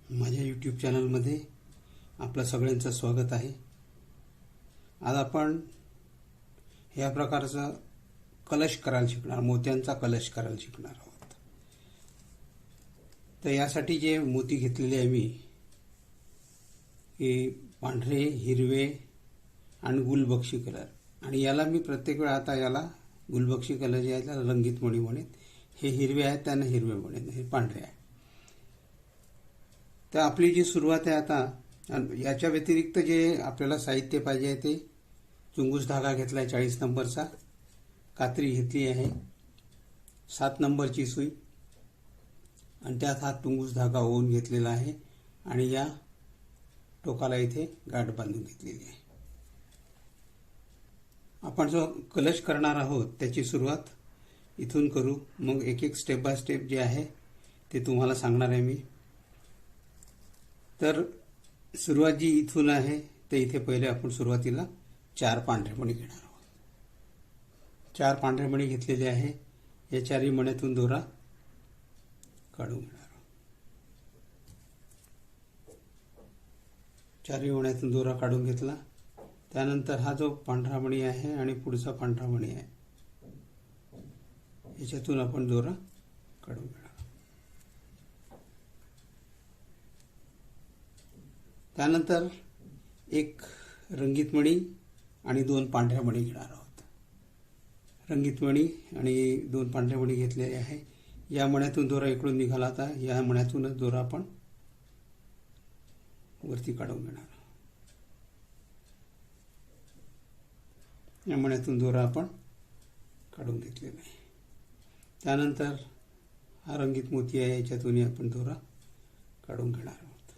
माझ्या यूट्यूब चॅनलमध्ये आपलं सगळ्यांचं स्वागत आहे। आज आपण ह्या प्रकारचा कलश करायला शिकणार, मोत्यांचा कलश करायला शिकणार आहोत। तर यासाठी जे मोती घेतलेले आहे मी, हे पांढरे, हिरवे आणि गुलबक्षी कलर, आणि याला मी प्रत्येक वेळा आता याला गुलबक्षी कलर जे आहे त्याला रंगीत मणी म्हणेन। हे हिरवे आहेत त्यांना हिरवे म्हणेन, हे पांढरे आहे। तर आपली जी सुरुवात आहे आता, याच्या व्यतिरिक्त जे आपल्याला साहित्य पाहिजे ते चुंगूस धागा घेतला आहे 40 नंबरचा, कात्री घेतली आहे 7 नंबरची सुई, आणि त्यात हा चुंगूस धागा ओवून घेतलेला आहे, आणि या टोकाला इथे गाठ बांधून घेतलेली आहे। आपण जो कलश करणार आहोत त्याची सुरुवात इथून करू, मग एक एक स्टेप बाय स्टेप जे आहे ते तुम्हाला सांगणार आहे मी। तर सुरुवात जी इथून आहे ते इथे पहिले आपण सुरुवातीला 4 पांढरे मणी घेणार आहोत। 4 पांढरे मणी घेतलेले आहे। या 4ही मण्यातून दोरा काढून घेणार आहोत। 4ही मण्यातून दोरा काढून घेतला। त्यानंतर हा जो पांढरा मणी आहे आणि पुढचा पांढरा मणी आहे याच्यातून आपण दोरा काढून घेणार। त्यानंतर एक रंगीत मणी आणि 2 पांढऱ्या मणी घेणार आहोत। रंगीत मणी आणि 2 पांढऱ्या मणी घेतलेले आहे। या मण्यातून दोरा इकडून निघाला होता, या मण्यातूनच दोरा आपण वरती काढून घेणार। या मण्यातून दोरा आपण काढून घेतलेला आहे। त्यानंतर हा रंगीत मोती आहे, याच्यातूनही आपण दोरा काढून घेणार आहोत,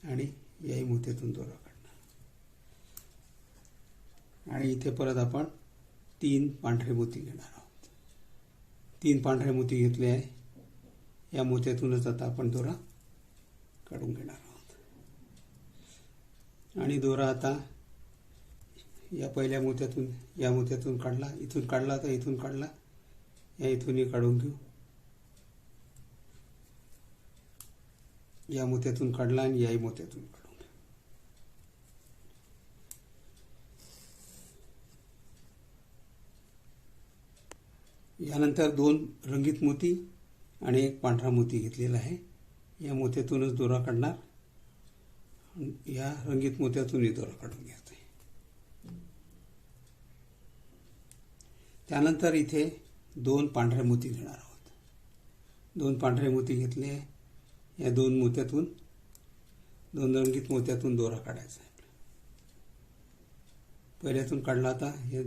आणि याही मोत्यातून दोरा काढणार। आणि इथे परत आपण 3 पांढरे मोती घेणार आहोत। 3 पांढरे मोती घेतले आहे। या मोत्यातूनच आता आपण दोरा काढून घेणार आहोत, आणि दोरा आता या पहिल्या मोत्यातून, या मोत्यातून काढला, इथून काढला तर इथून काढला, या इथूनही काढून घेऊ। या मोत्यातून काढला आणि याही मोत्यातून काढून घ्या। यानंतर 2 रंगीत मोती आणि 1 पांढरा मोती घेतलेला आहे। या मोत्यातूनच दोरा काढणार, या रंगीत मोत्यातूनही दोरा काढून घ्यायचा आहे। त्यानंतर इथे 2 पांढरे मोती घेणार आहोत। 2 पांढरे मोती घेतले। या 2 मोत्यातून, 2 रंगीत मोत्यातून दोरा काढायचा आहे। पहिल्यातून काढला होता, हे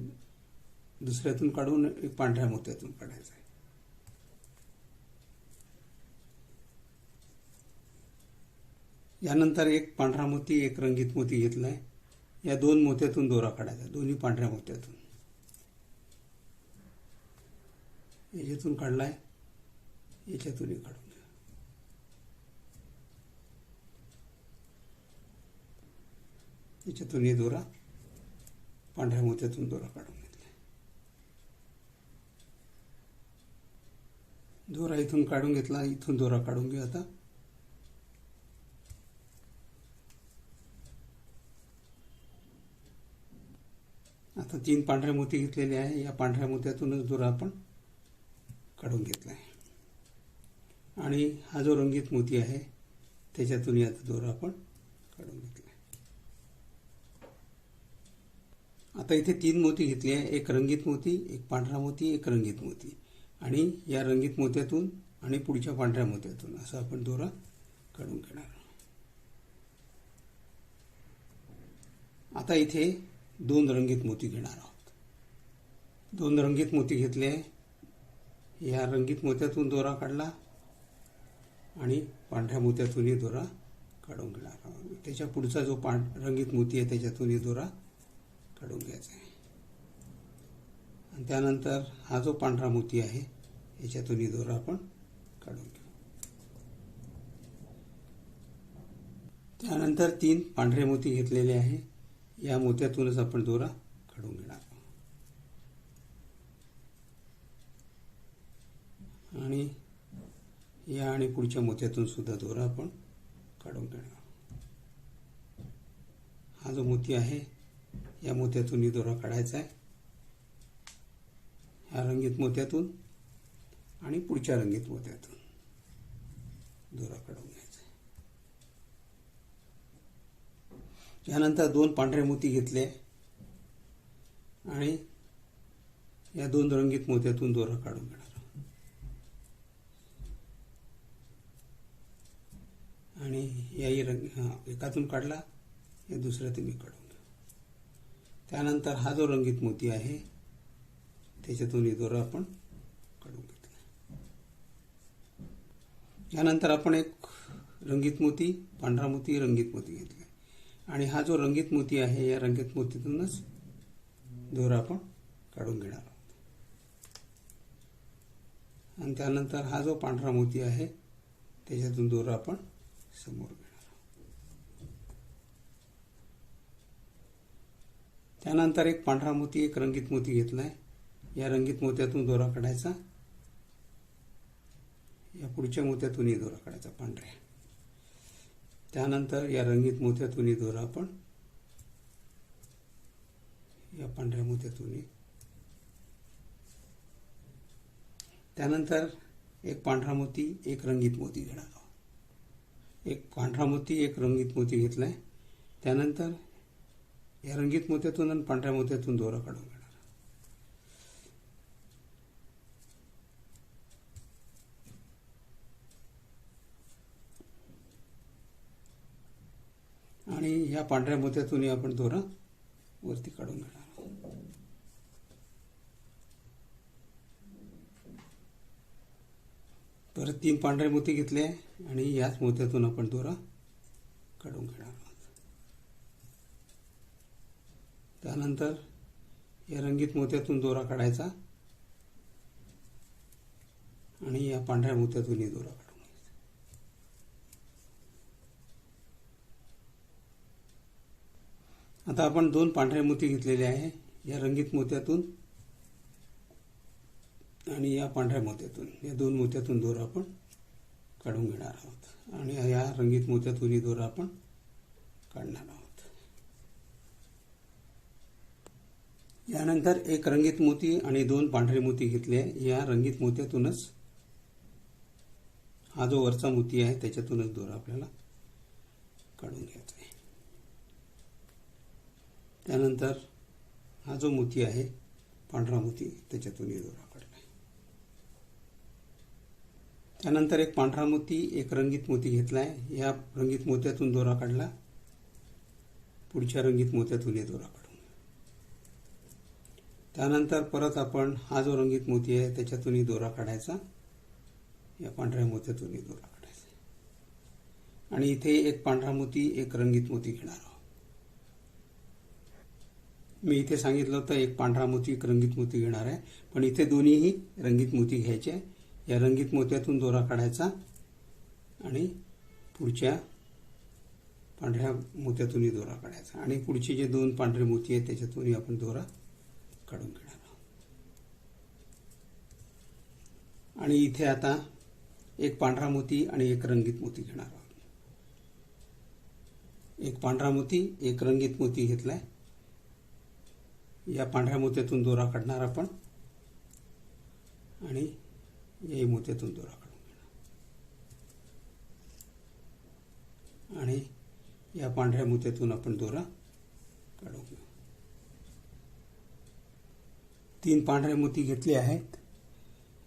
दुसऱ्यातून काढून एक पांढऱ्या मोत्यातून काढायचा आहे। यानंतर 1 पांढरा मोती, 1 रंगीत मोती घेतलाय। या 2 मोत्यातून दोरा काढायचा, दोन्ही पांढऱ्या मोत्यातून। याच्यातून काढलाय, याच्यातूनही काढून घ्या। याच्यातूनही दोरा, पांढऱ्या मोत्यातून दोरा काढून घेतलाय। दोरा इथून काढून घेतला, इथून दोरा काढून घेऊ। आता 3 पांढरे मोती घेतलेले आहे। या पांढऱ्या मोत्यातूनच दोरा आपण काढून घेतला आहे, आणि हा जो रंगीत मोती आहे त्याच्यातून आता दोरा आपण काढून घेतला आहे। आता इथे 3 मोती घेतले आहे, 1 रंगीत मोती, 1 पांढरा मोती, 1 रंगीत मोती, आणि या रंगीत मोत्यातून आणि पुढच्या पांढऱ्या मोत्यातून असं आपण दोरा काढून घेणार। आता इथे 2 रंगीत मोती घेणार आहोत। 2 रंगीत मोती घेतले। या रंगीत मोत्यातून दोरा काढला, आणि पांढऱ्या मोत्यातूनही दोरा काढून घेणार आहोत। त्याच्या पुढचा जो रंगीत मोती आहे त्याच्यातूनही दोरा काढून घ्यायचा आहे, आणि त्यानंतर हा जो पांढरा मोती आहे याच्यातूनही दोरा आपण काढून घेऊ। त्यानंतर 3 पांढरे मोती घेतलेले आहे। या मोत्यातूनच आपण दोरा काढून घेणार आहोत, आणि या आणि पुढच्या मोत्यातून सुद्धा दोरा आपण काढून घेणार. हा जो मोती आहे या मोत्यातूनही दोरा काढायचा आहे, ह्या रंगीत मोत्यातून आणि पुढच्या रंगीत मोत्यातून दोरा काढून घ्यायचा आहे. यानंतर 2 पांढरे मोती घेतले आणि या 2 रंगीत मोत्यातून दोरा काढून घेणार आणि याही एकातून काढला, या दुसऱ्यातून मी काढून घेऊ. त्यानंतर हा जो रंगीत मोती आहे त्याच्यातून दोरा आपण काढून घेतला. यानंतर आपण एक रंगीत मोती, पांढरा मोती, रंगीत मोती घेतला आणि हा जो रंगीत मोती आहे या रंगीत मोतीतूनच दोरा आपण काढून घेणार आहोत. आणि त्यानंतर हा जो पांढरा मोती आहे त्याच्यातून दोरा आपण समोर घेणार आहोत. त्यानंतर एक पांढरा मोती, एक रंगीत मोती घेतलाय. या रंगीत मोत्यातून दोरा काढायचा, या पुढच्या मोत्यातूनही दोरा काढायचा पांढऱ्या. त्यानंतर या रंगीत मोत्यातूनही दोरा आपण या पांढऱ्या मोत्यातूनही. त्यानंतर एक पांढरा मोती, एक रंगीत मोती घेणार आहोत. एक पांढरा मोती, एक रंगीत मोती घेतलाय. त्यानंतर या रंगीत मोत्यातून आणि पांढऱ्या मोत्यातून दोरा काढून घेणार. आणि या पांढऱ्या मोत्यातूनही आपण दोरा वरती काढून घेणार. परत 3 पांढरे मोती घेतले आणि याच मोत्यातून आपण दोरा काढून घेणार आहोत. त्यानंतर या रंगीत मोत्यातून दोरा काढायचा आणि या पांढऱ्या मोत्यातूनही दोरा काढून घ्यायचा. आता आपण 2 पांढरे मोती घेतलेले आहे. या रंगीत मोत्यातून आणि या पांढऱ्या मोत्यातून, या 2 मोत्यातून दोरा आपण काढून घेणार आहोत आणि या रंगीत मोत्यातूनही दोरा आपण काढणार आहोत. यानंतर एक रंगीत मोती आणि 2 पांढरे मोती घेतले. या रंगीत मोत्यातूनच हा जो वरचा मोती आहे त्याच्यातूनच दोरा आपल्याला काढून घ्यायचा आहे. त्यानंतर हा जो मोती आहे पांढरा मोती त्याच्यातूनही दोरा काढला. त्यानंतर एक पांढरा मोती, एक रंगीत मोती घेतलाय. या रंगीत मोत्यातून दोरा काढला, पुढच्या रंगीत मोत्यातूनही दोरा काढून. त्यानंतर परत आपण हा जो रंगीत मोती आहे त्याच्यातूनही दोरा काढायचा, या पांढऱ्या मोत्यातूनही दोरा काढायचा आणि इथे एक पांढरा मोती, एक रंगीत मोती घेणार आहोत. मी इथे सांगितलं होतं एक पांढरा मोती, एक रंगीत मोती घेणार आहे, पण इथे दोन्हीही रंगीत मोती घ्यायचे. या रंगीत मोत्यातून दोरा काढायचा आणि पुढच्या पांढऱ्या मोत्यातूनही दोरा काढायचा आणि पुढचे जे 2 पांढरे मोती आहेत त्याच्यातूनही आपण दोरा काढून घेणार आहोत. आणि इथे आता एक पांढरा मोती आणि एक रंगीत मोती घेणार आहोत. एक पांढरा मोती, एक रंगीत मोती घेतलाय. या पांढऱ्या मोत्यातून दोरा काढणार आपण आणि याही मोत्यातून दोरा काढून घेणार आणि या पांढऱ्या मोत्यातून आपण दोरा काढून घेऊ. 3 पांढरे मोती घेतले आहेत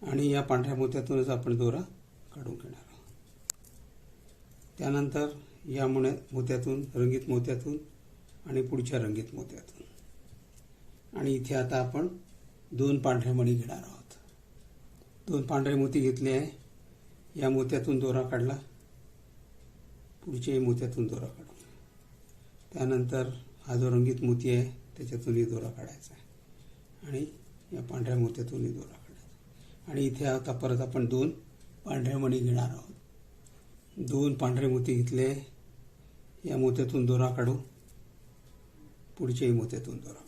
आणि या पांढऱ्या मोत्यातूनच आपण दोरा काढून घेणार आहोत. त्यानंतर या मोत्यातून, रंगीत मोत्यातून आणि पुढच्या रंगीत मोत्यातून आणि इथे आता आपण 2 पांढरे मणी घेणार आहोत. 2 पांढरे मोती घेतले आहे. या मोत्यातून दोरा काढला, पुढच्याही मोत्यातून दोरा काढून. त्यानंतर हा जो रंगीत मोती आहे त्याच्यातूनही दोरा काढायचा आहे आणि या पांढऱ्या मोत्यातूनही दोरा काढायचा आणि इथे आता परत आपण 2 पांढरे मणी घेणार आहोत. 2 पांढरे मोती घेतले. या मोत्यातून दोरा काढू, पुढच्याही मोत्यातून दोरा काढू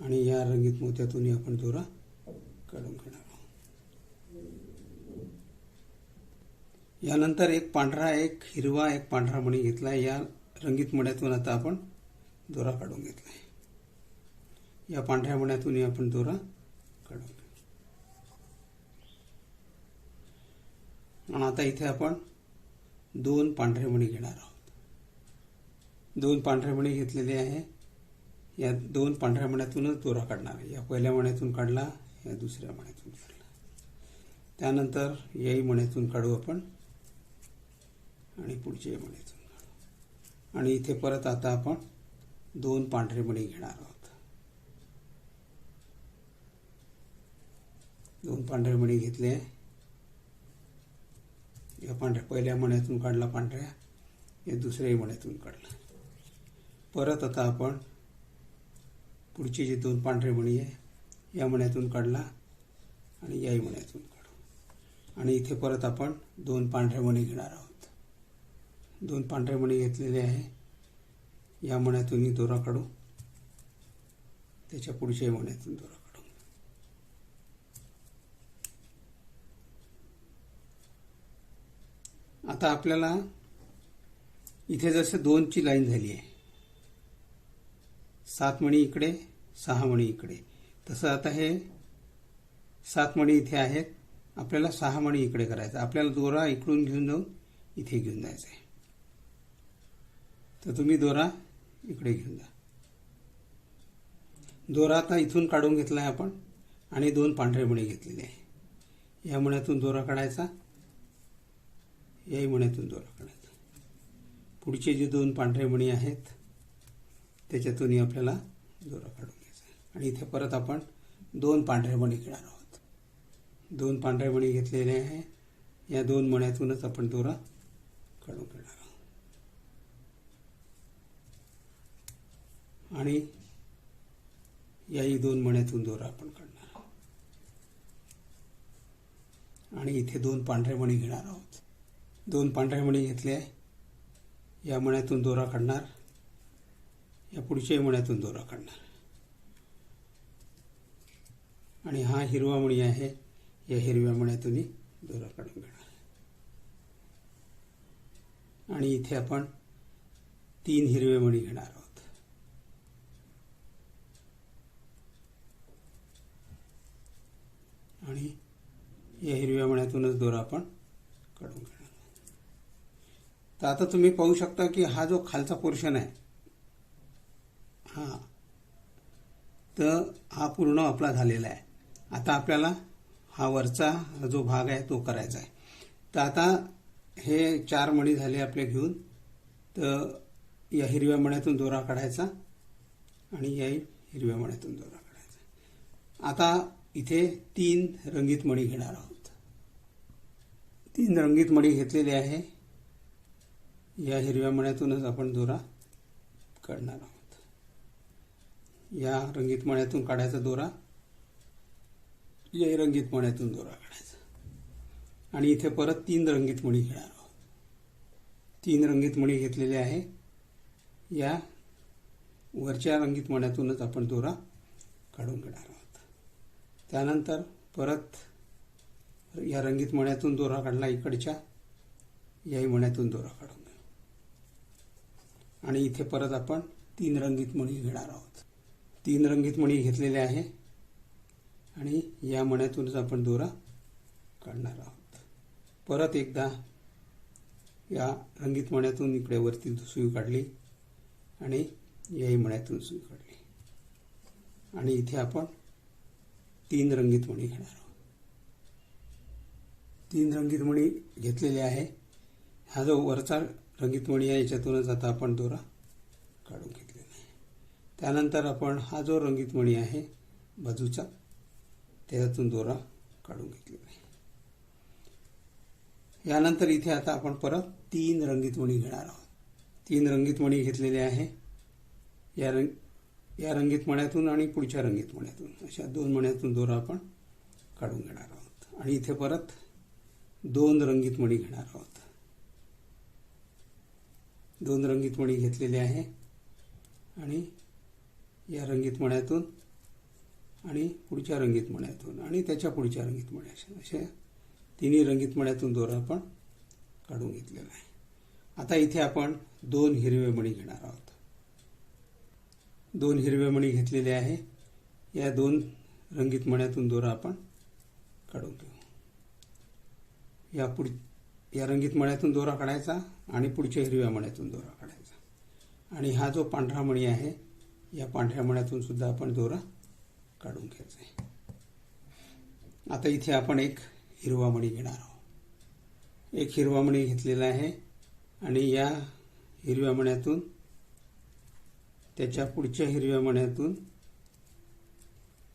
आणि या रंगीत मोत्यातूनही आपण दोरा काढून घेणार आहोत. यानंतर एक पांढरा, एक हिरवा, एक पांढरा मणी घेतला. या रंगीत मण्यातून आता आपण दोरा काढून घेतलाय. या पांढऱ्या मण्यातून आपण दोरा काढून घेऊ. आणि आता इथे आपण 2 पांढरे मणी घेणार आहोत. 2 पांढरे मणी घेतलेले आहे. या 2 पांढऱ्या मण्यातूनच दोरा काढणार आहे. या पहिल्या मण्यातून काढला, या दुसऱ्या मण्यातून काढला. त्यानंतर याही मण्यातून काढू आपण आणि पुढच्या मण्यातून काढू. आणि इथे परत आता आपण 2 पांढरे मणी घेणार आहोत. 2 पांढरे मणी घेतले. या पहिल्या मण्यातून काढला पांढऱ्या, या दुसऱ्याही मण्यातून काढला. परत आता आपण पुढचे जे 2 पांढरे मणी आहे या मण्यातून काढला आणि याही मण्यातून काढू. आणि इथे परत आपण 2 पांढरे मणी घेणार आहोत. 2 पांढरे मणी घेतलेले आहे. या मण्यातूनही दोरा काढू, त्याच्या पुढच्याही मण्यातून दोरा काढू. आता आपल्याला इथे जसं 2ची लाईन झाली आहे, 7 मणी इकडे, 6 मणी इकडे, तसं आता हे 7 मणी इथे आहेत. आपल्याला 6 मणी इकडे करायचं. आपल्याला दोरा इकडून घेऊन जाऊन इथे घेऊन जायचं आहे. तर तुम्ही दोरा इकडे घेऊन जा. दोरा आता इथून काढून घेतला आहे आपण आणि 2 पांढरे मणी घेतलेले आहे. या मण्यातून दोरा काढायचा, याही मण्यातून दोरा काढायचा. पुढचे जे 2 पांढरे मणी आहेत त्याच्यातूनही आपल्याला दोरा काढून घ्यायचा. आणि इथे परत आपण 2 पांढरे मणी घेणार आहोत. 2 पांढरे मणी घेतलेले आहे. या 2 मण्यातूनच आपण दोरा काढून घेणार आहोत. आणि याही 2 मण्यातून दोरा आपण काढणार आहोत. आणि इथे 2 पांढरे मणी घेणार आहोत. 2 पांढरे मणी घेतले. या मण्यातून दोरा काढणार, या पुढच्याही मण्यातून दोरा काढणार. आणि हा हिरवा मणी आहे, या हिरव्या मण्यातूनही दोरा काढून घेणार. आणि इथे आपण 3 हिरवे मणी घेणार आहोत. आणि या हिरव्या मण्यातूनच दोरा आपण काढून घेणार. तर आता तुम्ही पाहू शकता की हा जो खालचा पोर्शन आहे, तर हा पूर्ण आपला झालेला आहे. आता आपल्याला हा वरचा जो भाग आहे तो करायचा आहे. तर आता हे 4 मणी झाले आपले घेऊन. तर या हिरव्या मण्यातून दोरा काढायचा आणि या हिरव्या मण्यातून दोरा काढायचा. आता इथे 3 रंगीत मणी घेणार आहोत. 3 रंगीत मणी घेतलेले आहे. या हिरव्या मण्यातूनच आपण दोरा काढणार आहोत. या रंगीत मण्यातून काढायचा दोरा, या रंगीत मण्यातून दोरा काढायचा. आणि इथे परत 3 रंगीत मणी घेणार आहोत. 3 रंगीत मणी घेतलेले आहे. या वरच्या रंगीत मण्यातूनच आपण दोरा काढून घेणार आहोत. त्यानंतर परत या रंगीत मण्यातून दोरा काढला इकडच्या, याही मण्यातून दोरा काढून घेऊ. आणि इथे परत आपण 3 रंगीत मणी घेणार आहोत. 3 रंगीत मणी घेतलेले आहे आणि या मण्यातूनच आपण दोरा काढणार आहोत. परत एकदा या रंगीत मण्यातून इकडे वरती सुई काढली आणि याही मण्यातून सुई काढली. आणि इथे आपण 3 रंगीत मणी घेणार आहोत. 3 रंगीत मणी घेतलेले आहे. हा जो वरचा रंगीत मणी आहे याच्यातूनच आता आपण दोरा काढून घेतलेला आहे. त्यानंतर आपण हा जो रंगीत मणी आहे बाजूचा, त्याच्यातून दोरा काढून घेतलेला आहे. यानंतर इथे आता आपण परत 3 रंगीत मणी घेणार आहोत. 3 रंगीत मणी घेतलेले आहे. या रंगीत मण्यातून आणि पुढच्या रंगीत मण्यातून अशा 2 मण्यातून दोरा आपण काढून घेणार आहोत. आणि इथे परत 2 रंगीत मणी घेणार आहोत. 2 रंगीत मणी घेतलेले आहे आणि या रंगीत मण्यातून आणि पुढच्या रंगीत मण्यातून आणि त्याच्या पुढच्या रंगीत मण्यातून अशा 3 रंगीत मण्यातून दोरा आपण काढून घेतलेला आहे. आता इथे आपण 2 हिरवे मणी घेणार आहोत. 2 हिरवे मणी घेतलेले आहे. या 2 रंगीत मण्यातून दोरा आपण काढून घेऊ. या रंगीत मण्यातून दोरा काढायचा आणि पुढच्या हिरव्या मण्यातून दोरा काढायचा आणि हा जो पांढरा मणी आहे या पांढऱ्या मण्यातून सुद्धा आपण दोरा काढून घ्यायचा आहे. आता इथे आपण एक हिरवा मणी घेणार आहोत. एक हिरवा मणी घेतलेला आहे आणि या हिरव्या मण्यातून त्याच्या पुढच्या हिरव्या मण्यातून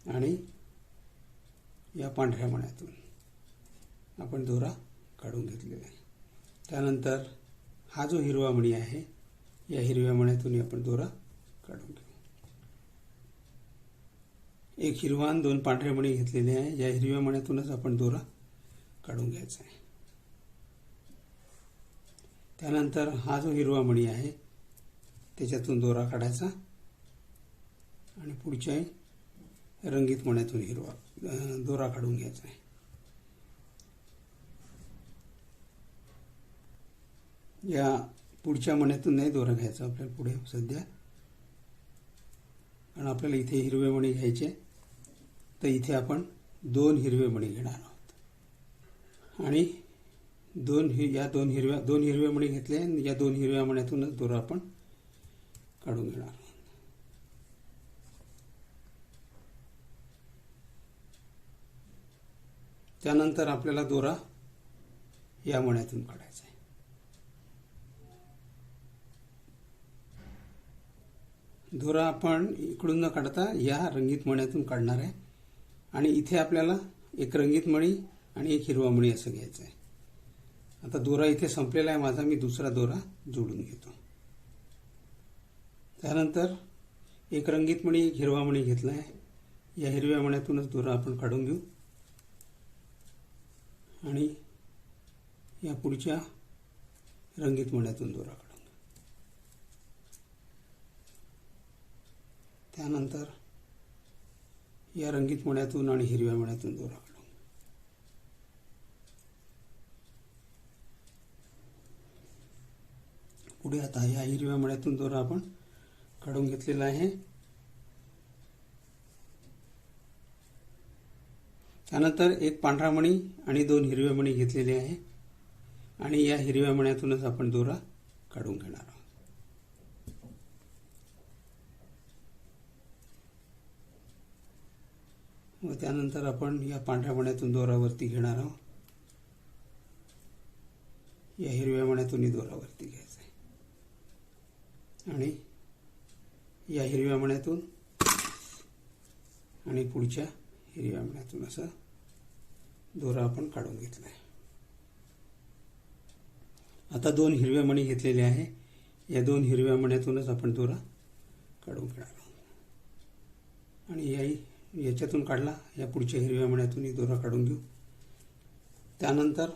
आणि या पांढऱ्या मण्यातून आपण दोरा काढून घेतलेला आहे. त्यानंतर हा जो हिरवा मणी आहे या हिरव्या मण्यातून आपण दोरा काढून घेऊ. एक हिरवा आणि 2 पांढरे मणी घेतलेले आहे. या हिरव्या मण्यातूनच आपण दोरा काढून घ्यायचा आहे. त्यानंतर हा जो हिरवा मणी आहे त्याच्यातून दोरा काढायचा आणि पुढच्या रंगीत मण्यातून हिरवा दोरा काढून घ्यायचा आहे. या पुढच्या मण्यातून नाही दोरा घ्यायचा आपल्याला पुढे सध्या, कारण आपल्याला इथे हिरवे मणी घ्यायचे. तर इथे आपण 2 हिरवे मणी घेणार आहोत आणि 2 हिरवे मणी घेतले आणि या 2 हिरव्या मण्यातूनच दोरा आपण काढून घेणार आहोत. त्यानंतर आपल्याला दोरा या मण्यातून काढायचा आहे. दोरा आपण इकडून न काढता या रंगीत मण्यातून काढणार आहे आणि इथे आपल्याला एक रंगीत मणी आणि एक हिरवा मणी असं घ्यायचं आहे. आता दोरा इथे संपलेला आहे माझा. मी दुसरा दोरा जोडून घेतो. त्यानंतर एक रंगीत मणी एक हिरवा मणी घेतला आहे. या हिरव्या मण्यातूनच दोरा आपण काढून घेऊ आणि या पुढच्या रंगीत मण्यातून दोरा काढून घेऊ. त्यानंतर या रंगीत मण्यातून आणि हिरव्या मण्यातून दोरा काढून घेऊ. पुढे आता या हिरव्या मण्यातून दोरा आपण काढून घेतलेला आहे. त्यानंतर एक पांढरा मणी आणि 2 हिरवे मणी घेतलेले आहे आणि या हिरव्या मण्यातूनच आपण दोरा काढून घेणार आहोत. व त्यानंतर आपण या पांढऱ्या मण्यातून दोरा वरती घेणार आहोत. या हिरव्या मण्यातूनही दोरा वरती घ्यायचा आहे आणि या हिरव्या मण्यातून आणि पुढच्या हिरव्या मण्यातून असा दोरा आपण काढून घेतला आहे. आता 2 हिरव्या मणी घेतलेले आहे. या 2 हिरव्या मण्यातूनच आपण दोरा काढून घेणार आहोत आणि याच्यातून काढला या पुढच्या हिरव्या मण्यातूनही दोरा काढून घेऊ. त्यानंतर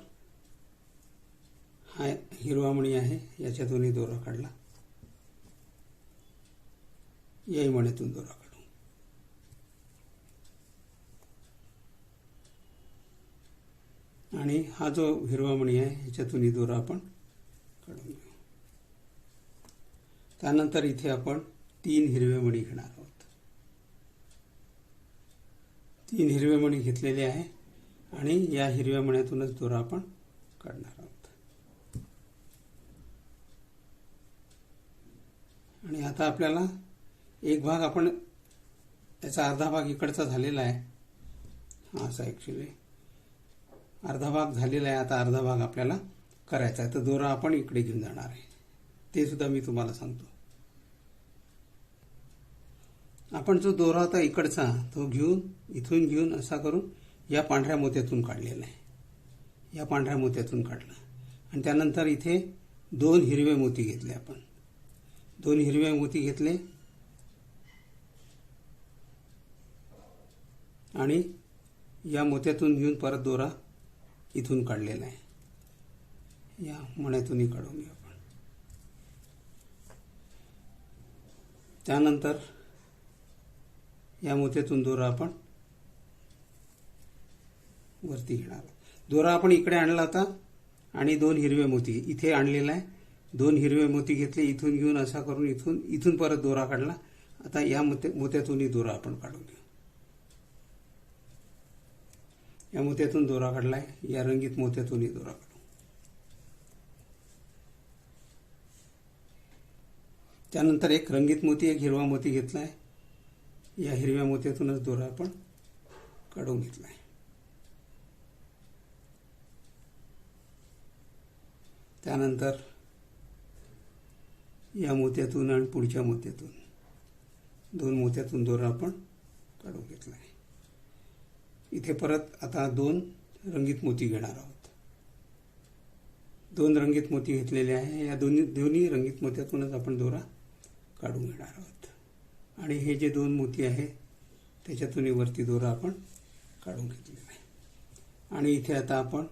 हा हिरवा मणी आहे याच्यातूनही दोरा काढला. याही मण्यातून दोरा काढू आणि हा जो हिरवा मणी आहे ह्याच्यातूनही दोरा आपण काढून घेऊ. त्यानंतर इथे आपण 3 हिरवे मणी घेणार आहोत. 3 हिरवे मणी घेतलेले आहे आणि या हिरव्या मण्यातूनच दोरा आपण काढणार आहोत. आणि आता आपल्याला एक भाग आपण याचा अर्धा भाग इकडचा झालेला आहे. हा असा ॲक्च्युली अर्धा भाग झालेला आहे. आता अर्धा भाग आपल्याला करायचा आहे. तर दोरा आपण इकडे घेऊन जाणार आहे. ते सुद्धा मी तुम्हाला सांगतो. आपण जो दोरा होता इकडचा तो इथून घेऊन असा करून या पांढऱ्या मोत्यातून काढलेला आहे. या पांढऱ्या मोत्यातून काढला आणि त्यानंतर इथे 2 हिरवे मोती घेतले आपण. 2 हिरवे मोती घेतले आणि या मोत्यातून घेऊन परत दोरा इथून काढलेला आहे. या मण्यातूनही काढून घेऊ आपण. त्यानंतर या मोत्यातून दोरा आपण वरती घेणार. दोरा आपण इकडे आणला होता आणि 2 हिरवे मोती इथे आणलेला आहे. 2 हिरवे मोती घेतले, इथून घेऊन असा करून इथून परत दोरा काढला. आता या मोत्यातूनही दोरा आपण काढून घेऊ. या मोत्यातून दोरा काढलाय, या रंगीत मोत्यातूनही दोरा काढू. त्यानंतर एक रंगीत मोती, एक हिरवा मोती घेतलाय. या हिरव्या मोत्यातूनच दोरा आपण काढून घेतलाय. त्यानंतर या मोत्यातून आणि पुढच्या मोत्यातून 2 मोत्यातून दोरा आपण काढून घेतलाय. इथे परत आता 2 रंगीत मोती घेणार आहोत. 2 रंगीत मोती घेतलेले आहे. या दोन्ही रंगीत मोत्यातूनच आपण दोरा काढून घेणार आहोत. आणि हे जे 2 मोती आहे त्याच्यातूनही वरती दोरा आपण काढून घेतलेला आहे. आणि इथे आता आपण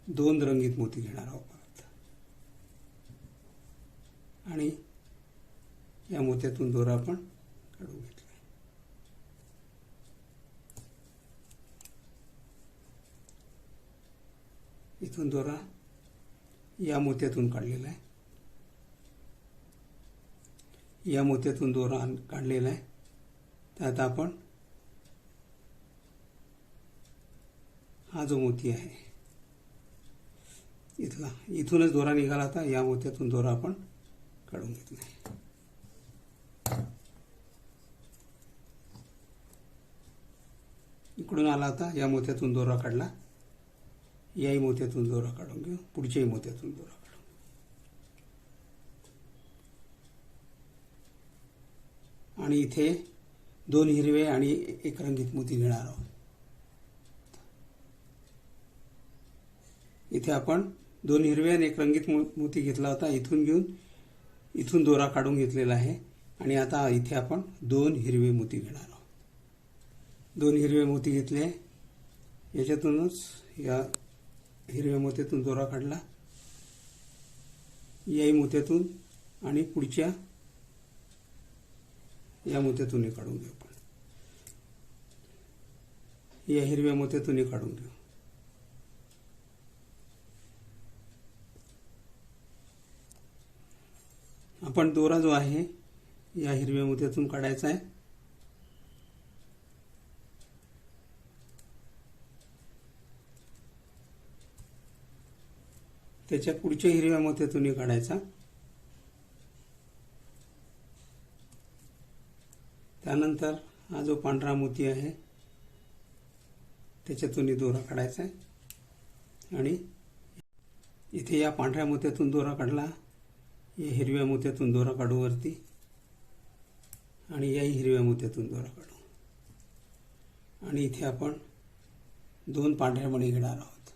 2 रंगीत मोती घेणार आहोत आणि या मोत्यातून दोरा आपण काढून घेतला. इथून दोरा या मोत्यातून काढलेला आहे. या मोत्यातून दोरा काढलेला आहे. त्यात आपण हा जो मोती आहे इथूनच दोरा निघाला होता. या मोत्यातून दोरा आपण काढून घेतला आहे. इकडून आला होता, या मोत्यातून दोरा काढला. याही मोत्यातून दोरा काढून घेऊ. पुढच्याही मोत्यातून दोरा काढू. आणि इथे 2 हिरवे आणि एक रंगीत मोती घेणार आहोत. इथे आपण 2 हिरवे आणि एक रंगीत मोती घेतला होता. इथून घेऊन इथून दोरा काढून घेतलेला आहे. आणि आता इथे आपण 2 हिरवे मोती घेणार आहोत. 2 हिरवे मोती घेतले. याच्यातूनच या हिरव्या मोत्यातून दोरा काढला. याही मोत्यातून आणि पुढच्या या मोत्यातूनही काढून घेऊ. आपण या हिरव्या मोत्यातूनही काढून घेऊ. आपण दोरा जो आहे या हिरव्या मोत्यातून काढायचा आहे. त्याच्या पुढच्या हिरव्या मोत्यातूनही काढायचा. त्यानंतर हा जो पांढरा मोती आहे त्याच्यातूनही दोरा काढायचा आहे. आणि इथे या पांढऱ्या मोत्यातून दोरा काढला. या हिरव्या मोत्यातून दोरा काढू वरती आणि याही हिरव्या मोत्यातून दोरा काढू. आणि इथे आपण 2 पांढऱ्या मणी घेणार आहोत.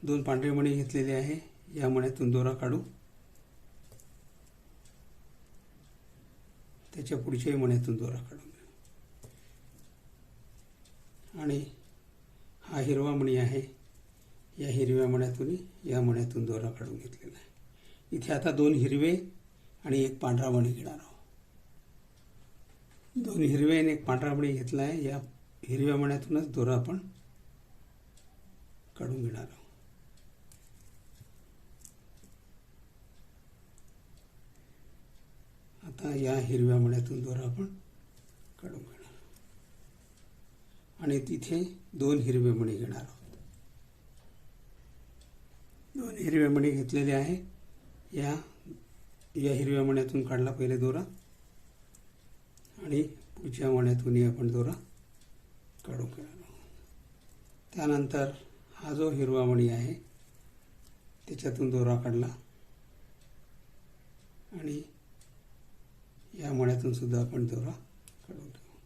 2 पांढरे मणी घेतलेले आहे. या मण्यातून दोरा काढू. त्याच्या पुढच्याही मण्यातून दोरा काढून घेऊ. आणि हा हिरवा मणी आहे. या हिरव्या मण्यातून या मण्यातून दोरा काढून घेतलेला आहे. इथे आता 2 हिरवे आणि एक पांढरा मणी घेणार आहोत. 2 हिरवे आणि एक पांढरा मणी घेतला आहे. या हिरव्या मण्यातूनच दोरा आपण काढून घेणार आहोत. आता या हिरव्या मण्यातून दोरा आपण काढून घेणार आणि तिथे 2 हिरवे मणी घेणार आहोत. 2 हिरवे मणी घेतलेले आहे. या हिरव्या मण्यातून काढला पहिले दोरा आणि पुढच्या मण्यातूनही आपण दोरा काढून घेणार आहोत. त्यानंतर हा जो हिरवा मणी आहे त्याच्यातून दोरा काढला आणि या मण्यातून सुद्धा आपण दोरा काढून घेऊ.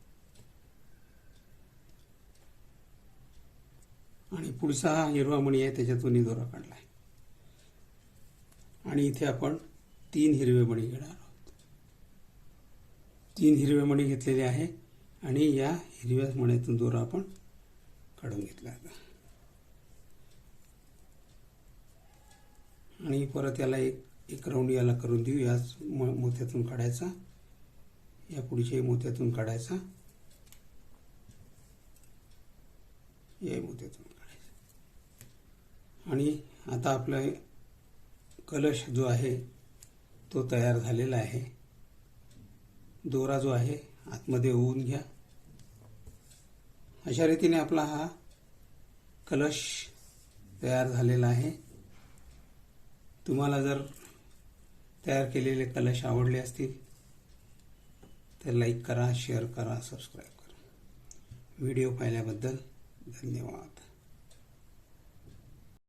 आणि पुढचा हा हिरवा मणी आहे त्याच्यातूनही दोरा काढला आहे. आणि इथे आपण 3 हिरवे मणी घेणार आहोत. 3 हिरवे मणी घेतलेले आहे आणि या हिरव्या मण्यातून दोरा आपण काढून घेतला आहे. आणि परत याला एक राऊंड याला करून देऊ. याच मोत्यातून काढायचा. या पुढच्याही मोत्यातून काढायचा. याही मोत्यातून काढायचा. आणि आता आपला कलश जो आहे तो तयार झालेला आहे. दोरा जो आहे आतमध्ये ओवून घ्या. अशा रीतीने आपला हा कलश तयार झालेला आहे. तुम्हाला जर तयार केलेले कलश आवडले असतील तर लाईक करा, शेअर करा, सबस्क्राईब करा. व्हिडिओ पाहिल्याबद्दल धन्यवाद.